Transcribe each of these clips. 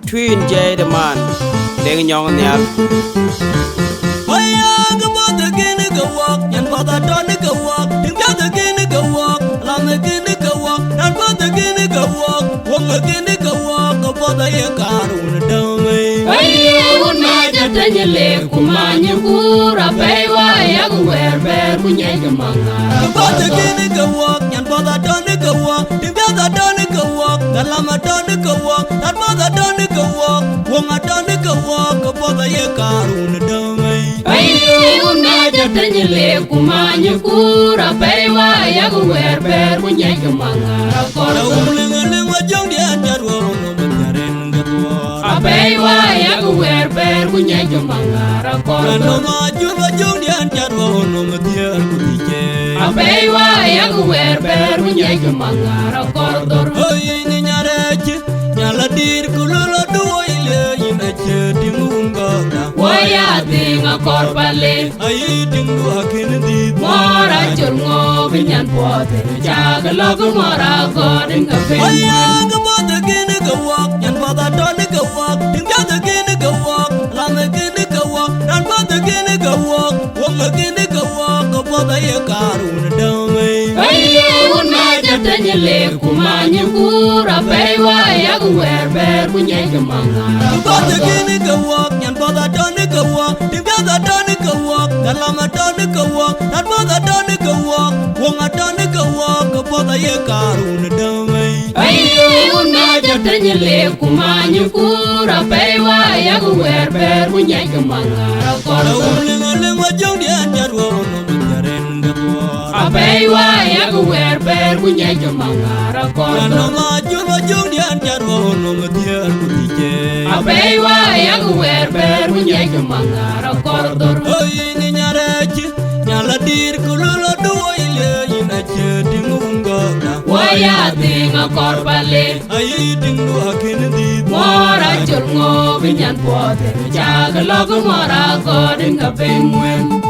Twin J the man, Deng Yong Nyal. Waya ga bota gini ga walk, yan bota doni ga walk, din bota gini ga walk, lama gini ga walk, yan bota gini ga walk, wonga gini ga walk, ga bota ye karun dame. Waya una jata nyele kumanya kura pewa ya wer kunya jamanga. Ga bota gini ga walk, yan bota doni ga walk, din bota doni ga walk, ga lama doni ga walk, yan bota doni ga walk, wonga doni ga walk, ga bota ye karun dame. Una jata nyele kumanya kura pewa ya wer kunya jamanga. Kora umling wa jong dia jarwo ngom garen gatwa. Pewa ya wer kunya jamanga. Kora no ma jurwa jong dia jarwo ngom dia kutije. Pewa ya wer kunya jamanga. Kora Oi ni nyareche nyala dir kulolo duoile inache dingunga. Waya tinga korpale. Ai dingu akin di. Mora chungo binyan pote. Jaga logo mora godin ka fe. Aya ga bota gini ga walk, yan bota doni ga walk, din bota gini ga walk, lama gini ga walk, yan bota gini ga walk, wonga gini ga walk, ga bota ye karun dame. Una jata nyele kumanya kura pewa ya wer kunya jamanga. Bota gini ga walk, yan bota doni ga walk, din bota doni ga walk, yan lama doni ga walk, yan bota doni ga walk, wonga doni ga walk, ga bota ye karun dame. Una jata nyele kumanya kura pewa ya wer kunya jamanga. Kora umling wa jong dia jarwo ngom garen gatwa. Pewa ya wer kunya jamanga. Kora no ma jurwa jong dia jarwo ngom dia kutije. Pewa ya wer kunya jamanga. Kora Oi ni nyareche nyala dir kulolo duoile inache dingunga. Waya tinga korpale. Ai dingu akin di. Mora chungo binyan pote. Jaga logo mora godin ka penguin.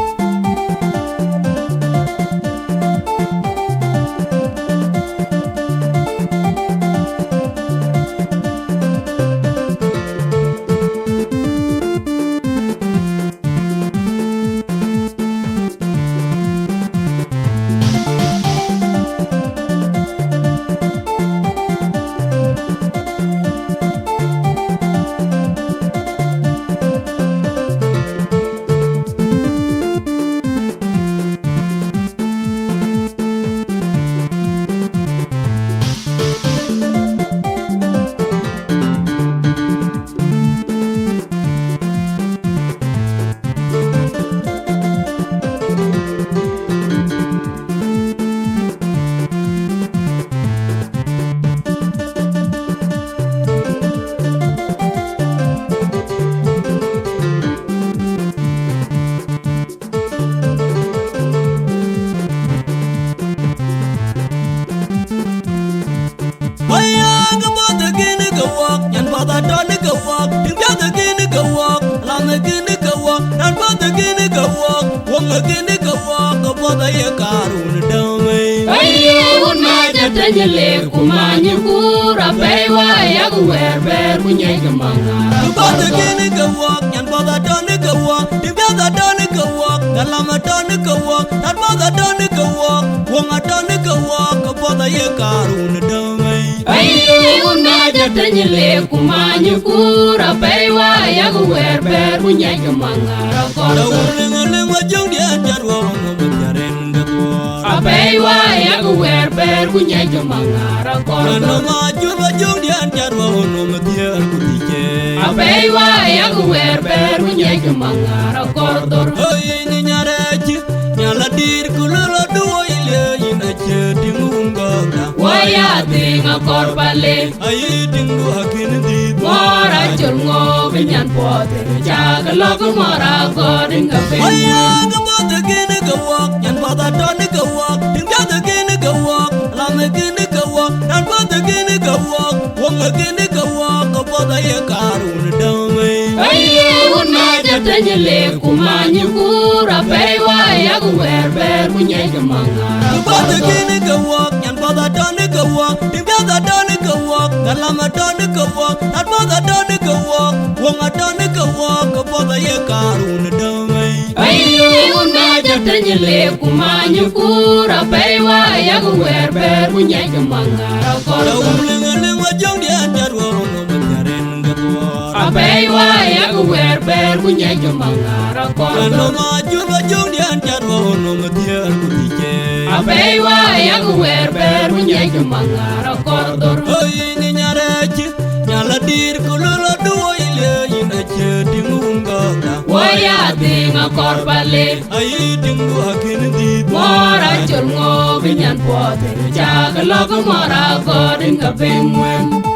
Waya ga bota gini ga walk, yan bota doni ga walk, din bota gini ga walk, lama gini ga walk, yan bota gini ga walk, wonga gini ga walk, ga bota ye karun dame. Una jata nyele kumanya kura pewa ya wer kunya jamanga. Bota gini ga walk, yan bota doni ga walk, din bota doni ga walk, yan lama doni ga walk, yan bota doni ga walk, wonga doni ga walk, ga bota ye karun dame. Una jata nyele kumanya kura pewa ya wer kunya jamanga. Kora umling wa jong dia jarwo ngom garen gatwa. Pewa ya wer kunya jamanga. Kora no ma jurwa jong dia jarwo ngom dia kutije. Pewa ya wer kunya jamanga. Kora Oi ni nyareche nyala dir kulolo duoile inache dingunga. Waya tinga korpale. Ai dingu akin di. Mora chungo binyan pote. Jaga logo mora godin ka fe. Waya ga bota gini ga walk, yan bota doni ga walk, din bota gini ga walk, lama gini ga walk, yan bota gini ga walk, wonga gini ga walk, ga bota ye karun dame. Una jata nyele kumanya kura pewa ya wer kunya jamanga. Bota gini ga walk, yan bota doni ga walk, din bota doni ga walk, Galama don ka wok At bada don ka wok Wonga don ka wok Bada ye karun damai Ay una jatanya le kumanyu kura paiwa ya guwer ber punya jemangara Da kor umlinga jong dia jarwa Wonga manyaren gatwa Paiwa ya guwer ber punya jemangara kor Ano maju jong dia jarwa Wonga matiar kutije Paiwa ya guwer ber punya jemangara kor Oy ni nyarachi Nyala dir kulula duwa ile Ina dingunga Waya tinga kor bale Ay dingu akin di Mora chulngo binyan pote Jaga logo mora kodin ka pingwen